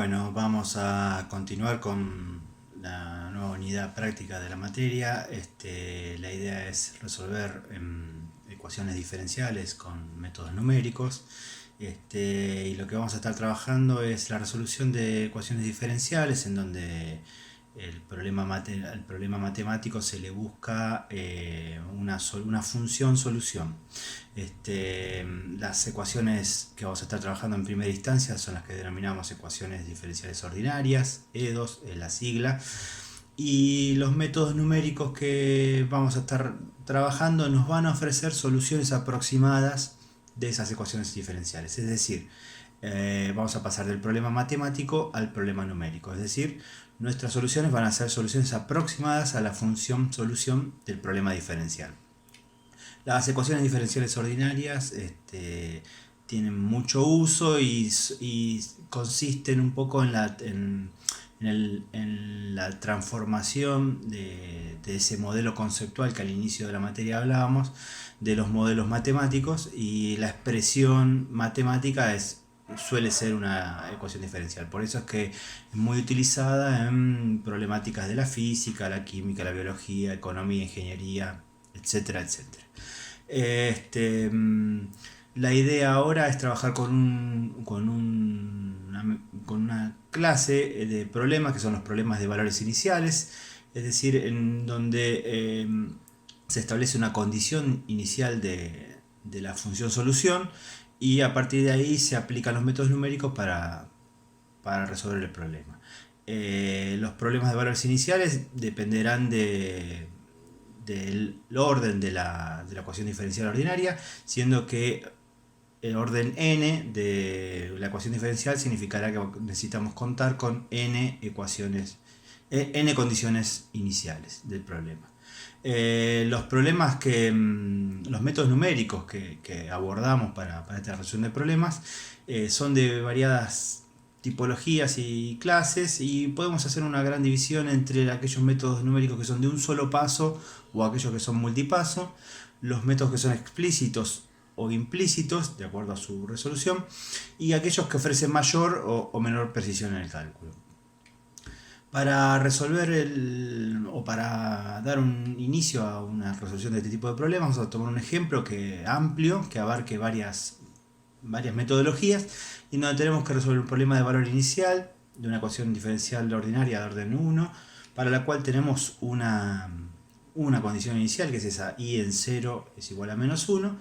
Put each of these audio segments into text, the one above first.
Bueno, vamos a continuar con la nueva unidad práctica de la materia. La idea es resolver ecuaciones diferenciales con métodos numéricos. Y lo que vamos a estar trabajando es la resolución de ecuaciones diferenciales en donde al problema matemático se le busca una función solución. Las ecuaciones que vamos a estar trabajando en primera instancia son las que denominamos ecuaciones diferenciales ordinarias, EDOS, es la sigla, y los métodos numéricos que vamos a estar trabajando nos van a ofrecer soluciones aproximadas de esas ecuaciones diferenciales, es decir, vamos a pasar del problema matemático al problema numérico, es decir, nuestras soluciones van a ser soluciones aproximadas a la función solución del problema diferencial. Las ecuaciones diferenciales ordinarias tienen mucho uso y consisten un poco en la transformación de ese modelo conceptual que al inicio de la materia hablábamos, de los modelos matemáticos, y la expresión matemática suele ser una ecuación diferencial. Por eso es que es muy utilizada en problemáticas de la física, la química, la biología, economía, ingeniería, etcétera, etcétera. La idea ahora es trabajar con una clase de problemas que son los problemas de valores iniciales, es decir, en donde se establece una condición inicial de la función solución y a partir de ahí se aplican los métodos numéricos para resolver el problema. Los problemas de valores iniciales dependerán del orden de la ecuación diferencial ordinaria, siendo que el orden n de la ecuación diferencial significará que necesitamos contar con n condiciones iniciales del problema. Los métodos numéricos que abordamos para esta resolución de problemas son de variadas tipologías y clases, y podemos hacer una gran división entre aquellos métodos numéricos que son de un solo paso o aquellos que son multipaso, los métodos que son explícitos o implícitos de acuerdo a su resolución, y aquellos que ofrecen mayor o menor precisión en el cálculo. Para resolver o para dar un inicio a una resolución de este tipo de problemas, vamos a tomar un ejemplo amplio que abarque varias metodologías, y donde tenemos que resolver un problema de valor inicial de una ecuación diferencial ordinaria de orden 1, para la cual tenemos una condición inicial, que es esa i en 0 es igual a menos 1,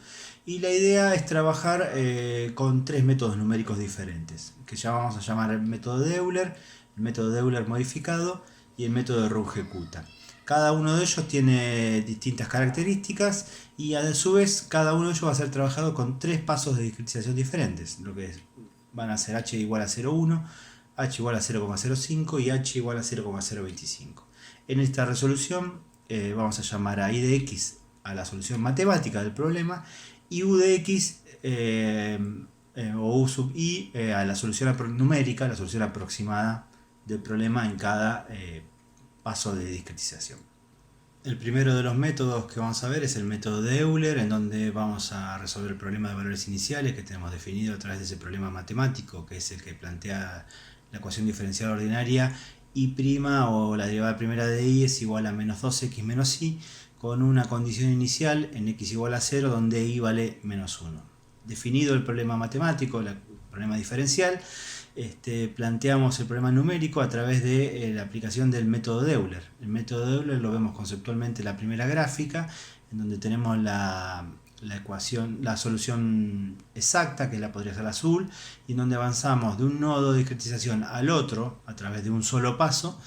y la idea es trabajar con tres métodos numéricos diferentes, que ya vamos a llamar el método de Euler, el método de Euler modificado y el método de Runge-Kutta. Cada uno de ellos tiene distintas características y a su vez cada uno de ellos va a ser trabajado con tres pasos de discretización diferentes, lo que van a ser h igual a 0,1, h igual a 0,05 y h igual a 0,025. En esta resolución vamos a llamar a i de x a la solución matemática del problema y u de x o u sub i a la solución numérica, la solución aproximada del problema en cada paso de discretización. El primero de los métodos que vamos a ver es el método de Euler, en donde vamos a resolver el problema de valores iniciales que tenemos definido a través de ese problema matemático, que es el que plantea la ecuación diferencial ordinaria y' o la derivada primera de i es igual a menos 2x menos i, con una condición inicial en x igual a 0 donde i vale menos 1. Definido el problema matemático, el problema diferencial, planteamos el problema numérico a través de la aplicación del método de Euler. El método de Euler lo vemos conceptualmente en la primera gráfica, en donde tenemos la solución exacta, que la podría ser azul, y en donde avanzamos de un nodo de discretización al otro a través de un solo paso,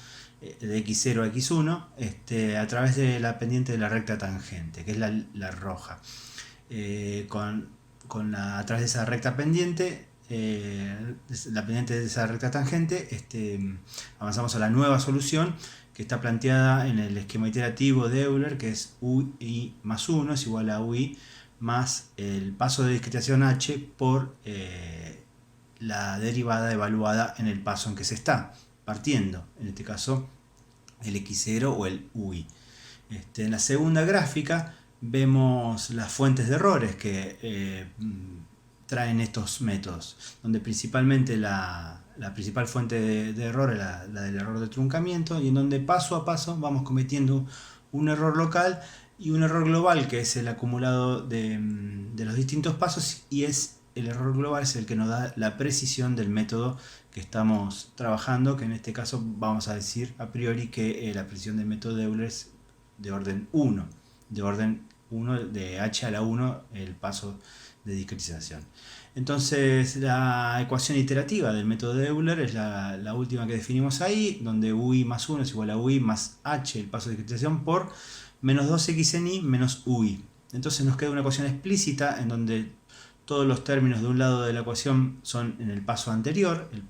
de x0 a x1, a través de la pendiente de la recta tangente, que es la roja. A través de esa recta pendiente, la pendiente de esa recta tangente, avanzamos a la nueva solución que está planteada en el esquema iterativo de Euler, que es ui más 1 es igual a ui más el paso de discretización h por la derivada evaluada en el paso en que se está partiendo, en este caso el x0 o el ui. En la segunda gráfica vemos las fuentes de errores que traen estos métodos, donde principalmente la principal fuente de error es la del error de truncamiento, y en donde paso a paso vamos cometiendo un error local y un error global, que es el acumulado de los distintos pasos, y el error global es el que nos da la precisión del método que estamos trabajando, que en este caso vamos a decir a priori que la precisión del método de Euler es de orden 1, de h a la 1 el paso de discretización. Entonces la ecuación iterativa del método de Euler es la última que definimos ahí, donde ui más 1 es igual a ui más h, el paso de discretización, por menos 2xni menos ui. Entonces nos queda una ecuación explícita en donde todos los términos de un lado de la ecuación son en el paso anterior, el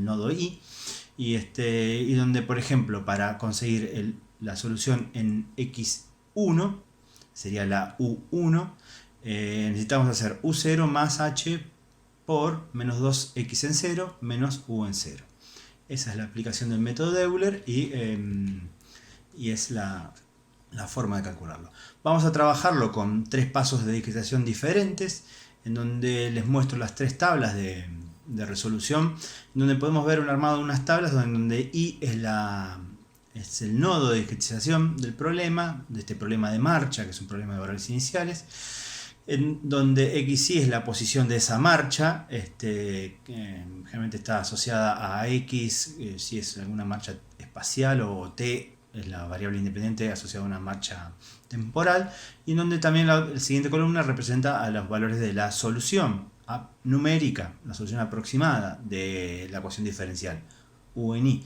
nodo i, y donde, por ejemplo, para conseguir la solución en x1, sería la u1, necesitamos hacer u0 más h por menos 2x en 0 menos u en 0. Esa es la aplicación del método de Euler y es la forma de calcularlo. Vamos a trabajarlo con 3 pasos de discretización diferentes, en donde les muestro las 3 tablas de resolución, en donde podemos ver un armado de unas tablas donde i es el nodo de discretización del problema, de este problema de marcha, que es un problema de valores iniciales, en donde xi es la posición de esa marcha, que generalmente está asociada a x, si es alguna marcha espacial, o t es la variable independiente asociada a una marcha temporal, y en donde también la siguiente columna representa a los valores de la solución numérica, la solución aproximada de la ecuación diferencial, u en i.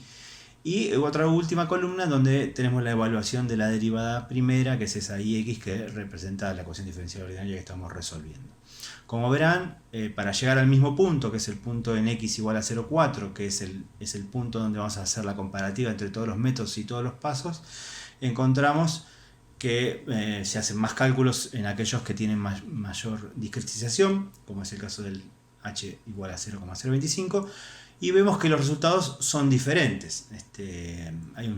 Y otra última columna donde tenemos la evaluación de la derivada primera, que es esa ix que representa la ecuación diferencial ordinaria que estamos resolviendo. Como verán, para llegar al mismo punto, que es el punto en x igual a 0,4, que es el punto donde vamos a hacer la comparativa entre todos los métodos y todos los pasos, encontramos que se hacen más cálculos en aquellos que tienen mayor discretización, como es el caso del h igual a 0,025, y vemos que los resultados son diferentes. Hay un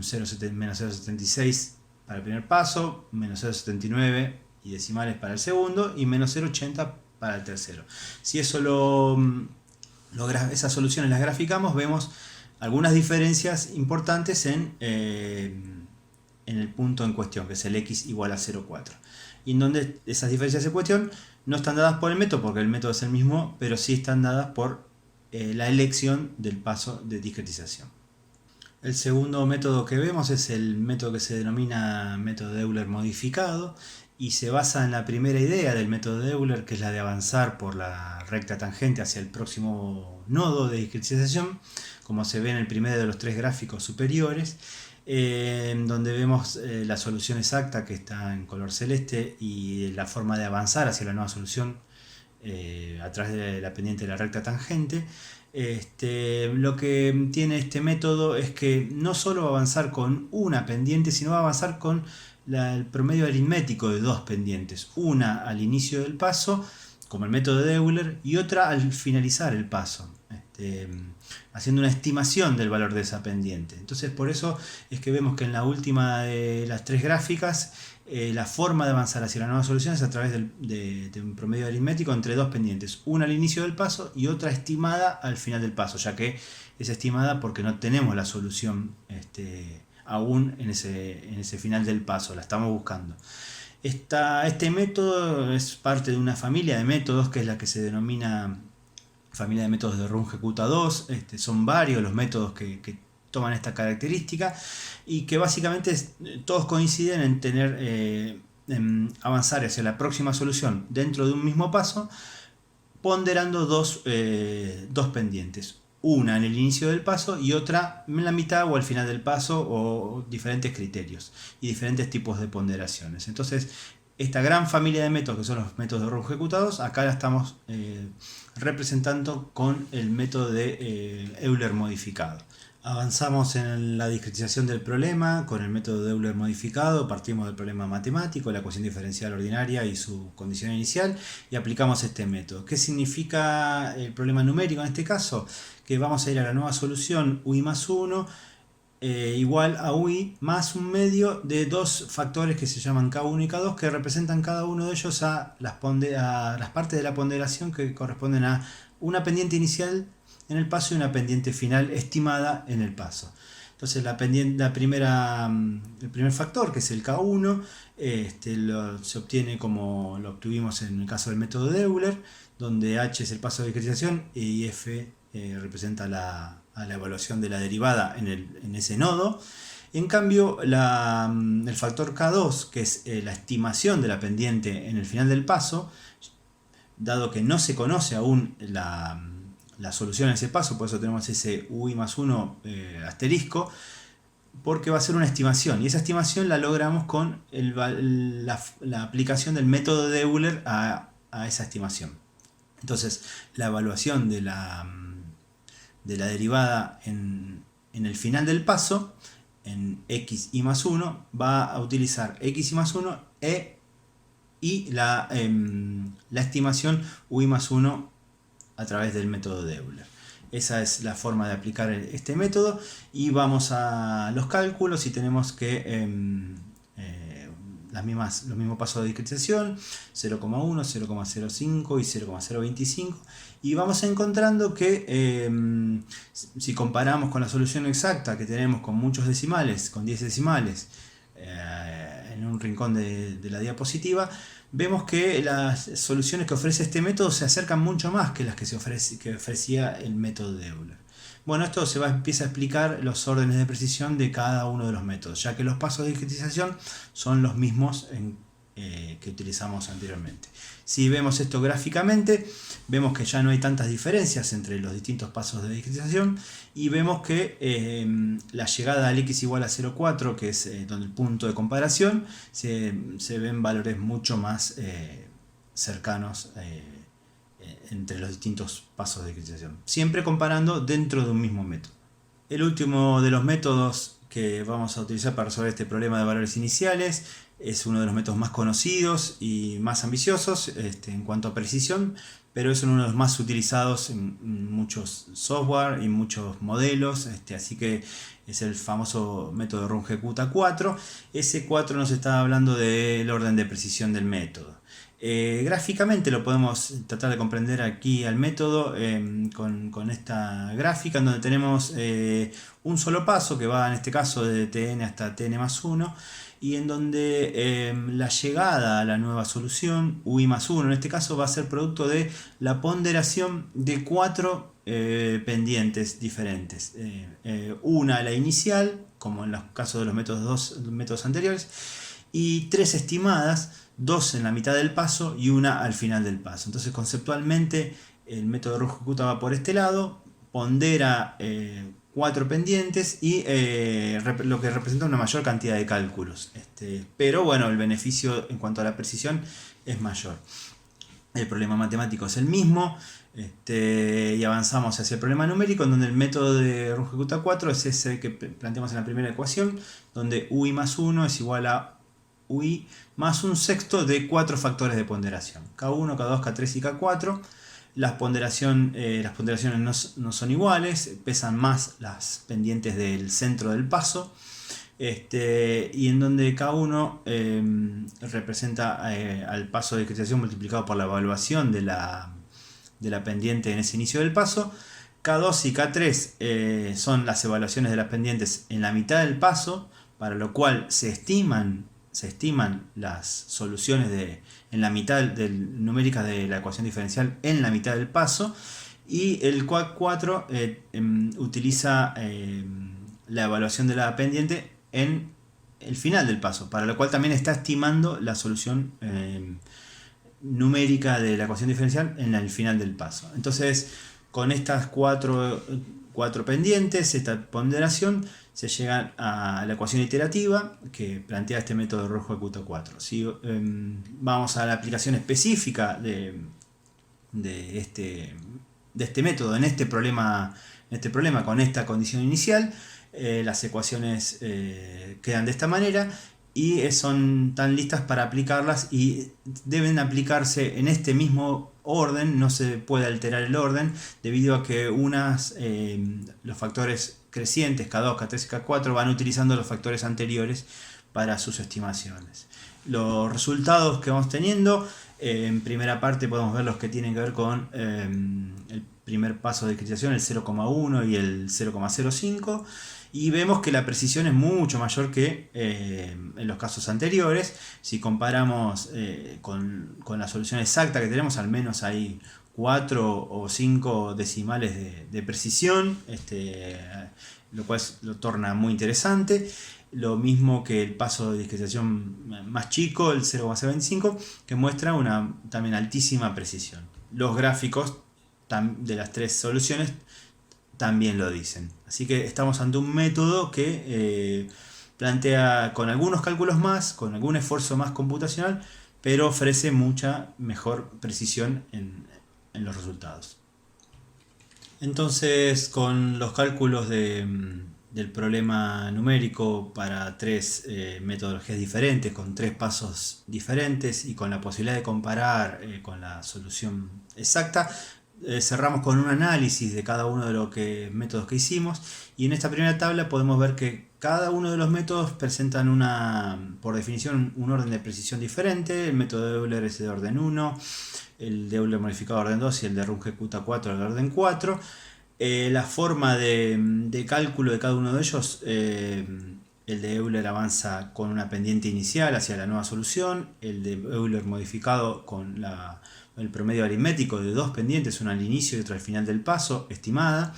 menos 0,76 para el primer paso, menos 0,79 y decimales para el segundo, y menos 0,80 para el tercero. Si eso esas soluciones las graficamos, vemos algunas diferencias importantes en el punto en cuestión, que es el x igual a 0,4. Y en donde esas diferencias en cuestión no están dadas por el método, porque el método es el mismo, pero sí están dadas por la elección del paso de discretización. El segundo método que vemos es el método que se denomina método de Euler modificado, y se basa en la primera idea del método de Euler, que es la de avanzar por la recta tangente hacia el próximo nodo de discretización, como se ve en el primero de los 3 gráficos superiores, donde vemos la solución exacta, que está en color celeste, y la forma de avanzar hacia la nueva solución a través de la pendiente de la recta tangente. Lo que tiene este método es que no solo va a avanzar con una pendiente, sino va a avanzar con el promedio aritmético de 2 pendientes, una al inicio del paso, como el método de Euler, y otra al finalizar el paso, haciendo una estimación del valor de esa pendiente. Entonces, por eso es que vemos que en la última de las 3 gráficas, la forma de avanzar hacia la nueva solución es a través de un promedio aritmético entre 2 pendientes, una al inicio del paso y otra estimada al final del paso, ya que es estimada porque no tenemos la solución aún en ese final del paso, la estamos buscando. Este método es parte de una familia de métodos, que es la que se denomina familia de métodos de Runge-Kutta-2. Son varios los métodos que toman esta característica, y que básicamente todos coinciden en en avanzar hacia la próxima solución dentro de un mismo paso, ponderando dos pendientes, una en el inicio del paso y otra en la mitad o al final del paso, o diferentes criterios y diferentes tipos de ponderaciones. Entonces, esta gran familia de métodos, que son los métodos de Runge-Kutta-2, acá la estamos representando con el método de Euler modificado. Avanzamos en la discretización del problema con el método de Euler modificado. Partimos del problema matemático, la ecuación diferencial ordinaria y su condición inicial, y aplicamos este método. ¿Qué significa el problema numérico en este caso? Que vamos a ir a la nueva solución ui más 1 igual a UI más un medio de dos factores que se llaman K1 y K2, que representan cada uno de ellos a las partes de la ponderación que corresponden a una pendiente inicial en el paso y una pendiente final estimada en el paso. Entonces el primer factor, que es el K1, se obtiene como lo obtuvimos en el caso del método de Euler, donde H es el paso de discretización y F representa a la evaluación de la derivada en ese nodo. En cambio, el factor K2, que es la estimación de la pendiente en el final del paso, dado que no se conoce aún la solución en ese paso, por eso tenemos ese UI más 1 asterisco, porque va a ser una estimación, y esa estimación la logramos con la aplicación del método de Euler a esa estimación. Entonces, la evaluación de la derivada en el final del paso, en x y más 1, va a utilizar x y más 1 y la estimación UI más 1 a través del método de Euler. Esa es la forma de aplicar este método, y vamos a los cálculos y tenemos que los mismos pasos de discretización, 0,1, 0,05 y 0,025, y vamos encontrando que si comparamos con la solución exacta que tenemos con muchos decimales, con 10 decimales en un rincón de la diapositiva, vemos que las soluciones que ofrece este método se acercan mucho más que las que ofrecía el método de Euler. Bueno, esto empieza a explicar los órdenes de precisión de cada uno de los métodos, ya que los pasos de discretización son los mismos que utilizamos anteriormente. Si vemos esto gráficamente, vemos que ya no hay tantas diferencias entre los distintos pasos de discretización, y vemos que la llegada al x igual a 0,4, que es donde el punto de comparación, se ven valores mucho más cercanos entre los distintos pasos de discretización, siempre comparando dentro de un mismo método. El último de los métodos que vamos a utilizar para resolver este problema de valores iniciales es uno de los métodos más conocidos y más ambiciosos en cuanto a precisión, pero es uno de los más utilizados en muchos software y muchos modelos, así que es el famoso método Runge-Kutta-4. Ese 4 nos está hablando del orden de precisión del método. Gráficamente lo podemos tratar de comprender aquí al método con esta gráfica, en donde tenemos un solo paso que va en este caso de tn hasta tn más 1, y en donde la llegada a la nueva solución, UI más 1 en este caso, va a ser producto de la ponderación de 4 pendientes diferentes. Una, la inicial, como en los casos de los métodos anteriores, y 3 estimadas, 2 en la mitad del paso y una al final del paso. Entonces, conceptualmente, el método Runge-Kutta va por este lado, pondera 4 pendientes y lo que representa una mayor cantidad de cálculos. Pero bueno, el beneficio en cuanto a la precisión es mayor. El problema matemático es el mismo, y avanzamos hacia el problema numérico, en donde el método de Runge-Kutta-4 es ese que planteamos en la primera ecuación, donde UI más 1 es igual a UI más un sexto de 4 factores de ponderación, K1, K2, K3 y K4. Las ponderaciones no son iguales, pesan más las pendientes del centro del paso, y en donde K1 representa al paso de discretización multiplicado por la evaluación de la pendiente en ese inicio del paso. K2 y K3 son las evaluaciones de las pendientes en la mitad del paso, para lo cual se estiman las soluciones en la mitad numéricas de la ecuación diferencial en la mitad del paso, y el K4 utiliza la evaluación de la pendiente en el final del paso, para lo cual también está estimando la solución numérica de la ecuación diferencial en el final del paso. Entonces, con estas cuatro pendientes, esta ponderación, se llega a la ecuación iterativa que plantea este método Runge-Kutta-4. Si vamos a la aplicación específica de este método en este problema con esta condición inicial, las ecuaciones quedan de esta manera y son tan listas para aplicarlas, y deben aplicarse en este mismo orden, no se puede alterar el orden debido a que los factores crecientes, K2, K3 y K4, van utilizando los factores anteriores para sus estimaciones. Los resultados que vamos teniendo, en primera parte podemos ver los que tienen que ver con el primer paso de discretización, el 0,1 y el 0,05, y vemos que la precisión es mucho mayor que en los casos anteriores. Si comparamos con la solución exacta que tenemos, al menos hay 4 o 5 decimales de precisión, lo cual lo torna muy interesante. Lo mismo que el paso de discretización más chico, el 0,025, que muestra una también altísima precisión. Los gráficos de las tres soluciones también lo dicen. Así que estamos ante un método que plantea con algunos cálculos más, con algún esfuerzo más computacional, pero ofrece mucha mejor precisión en los resultados. Entonces, con los cálculos del problema numérico para tres metodologías diferentes, con tres pasos diferentes y con la posibilidad de comparar con la solución exacta, cerramos con un análisis de cada uno de los métodos que hicimos, y en esta primera tabla podemos ver que cada uno de los métodos presentan por definición un orden de precisión diferente. El método de Euler es de orden 1, el de Euler modificado de orden 2 y el de Runge-Kutta-4 de orden 4. La forma de cálculo de cada uno de ellos, el de Euler avanza con una pendiente inicial hacia la nueva solución, el de Euler modificado con el promedio aritmético de dos pendientes, una al inicio y otra al final del paso, estimada,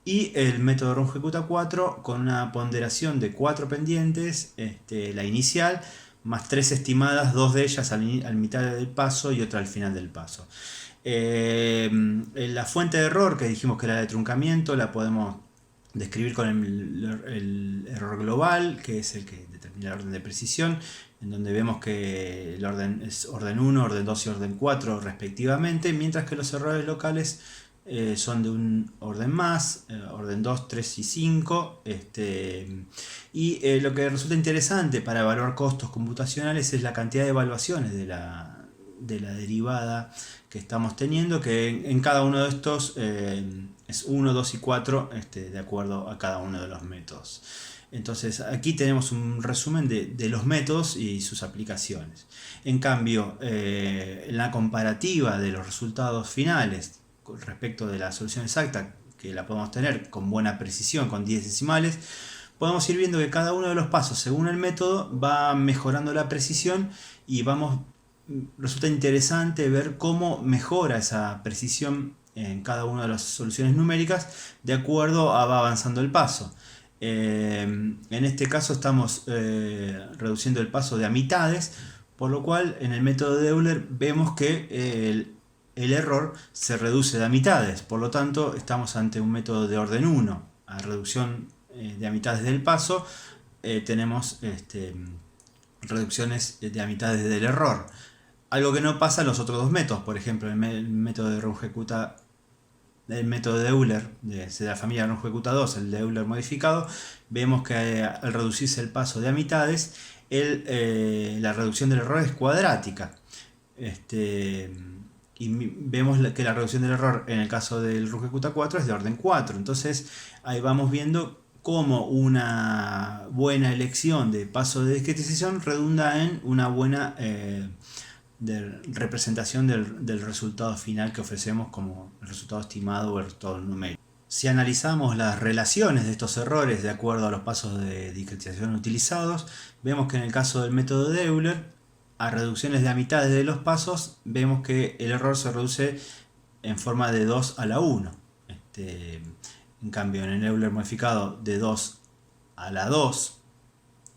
y el método Runge-Kutta-4 con una ponderación de 4 pendientes, la inicial, más 3 estimadas, 2 de ellas al mitad del paso y otra al final del paso. La fuente de error, que dijimos que era de truncamiento, la podemos describir con el error global, que es el que determina el orden de precisión, en donde vemos que el orden es orden 1, orden 2 y orden 4 respectivamente, mientras que los errores locales son de un orden más, orden 2, 3 y 5. Lo que resulta interesante para evaluar costos computacionales es la cantidad de evaluaciones de la derivada que estamos teniendo, que en cada uno de estos es 1, 2 y 4 de acuerdo a cada uno de los métodos. Entonces aquí tenemos un resumen de los métodos y sus aplicaciones. En cambio, en la comparativa de los resultados finales con respecto de la solución exacta, que la podemos tener con buena precisión, con 10 decimales, podemos ir viendo que cada uno de los pasos, según el método, va mejorando la precisión, y resulta interesante ver cómo mejora esa precisión en cada una de las soluciones numéricas de acuerdo a va avanzando el paso. En este caso estamos reduciendo el paso de a mitades, por lo cual en el método de Euler vemos que el error se reduce de a mitades. Por lo tanto, estamos ante un método de orden 1. A reducción de a mitades del paso, tenemos reducciones de a mitades del error. Algo que no pasa en los otros dos métodos. Por ejemplo, el método de Runge-Kutta, el método de Euler, de la familia Runge-Kutta 2, el de Euler modificado, vemos que al reducirse el paso de a mitades, la reducción del error es cuadrática. Y vemos que la reducción del error en el caso del Runge-Kutta 4 es de orden 4. Entonces ahí vamos viendo cómo una buena elección de paso de discretización redunda en una buena representación del resultado final que ofrecemos como el resultado estimado o el resultado numérico. Si analizamos las relaciones de estos errores de acuerdo a los pasos de discretización utilizados, vemos que en el caso del método de Euler, a reducciones de a mitades de los pasos, vemos que el error se reduce en forma de 2 a la 1. En cambio, en el Euler modificado, de 2 a la 2.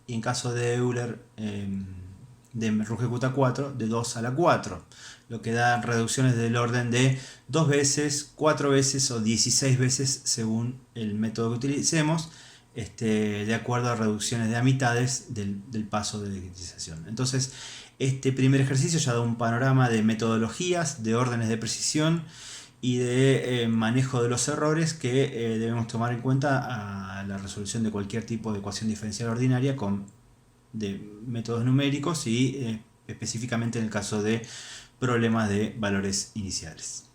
Y en caso de Euler de Runge-Kutta 4, de 2 a la 4. Lo que da reducciones del orden de 2 veces, 4 veces o 16 veces según el método que utilicemos, de acuerdo a reducciones de a mitades del paso de discretización. Entonces, este primer ejercicio ya da un panorama de metodologías, de órdenes de precisión y de manejo de los errores que debemos tomar en cuenta a la resolución de cualquier tipo de ecuación diferencial ordinaria de métodos numéricos y específicamente en el caso de problemas de valores iniciales.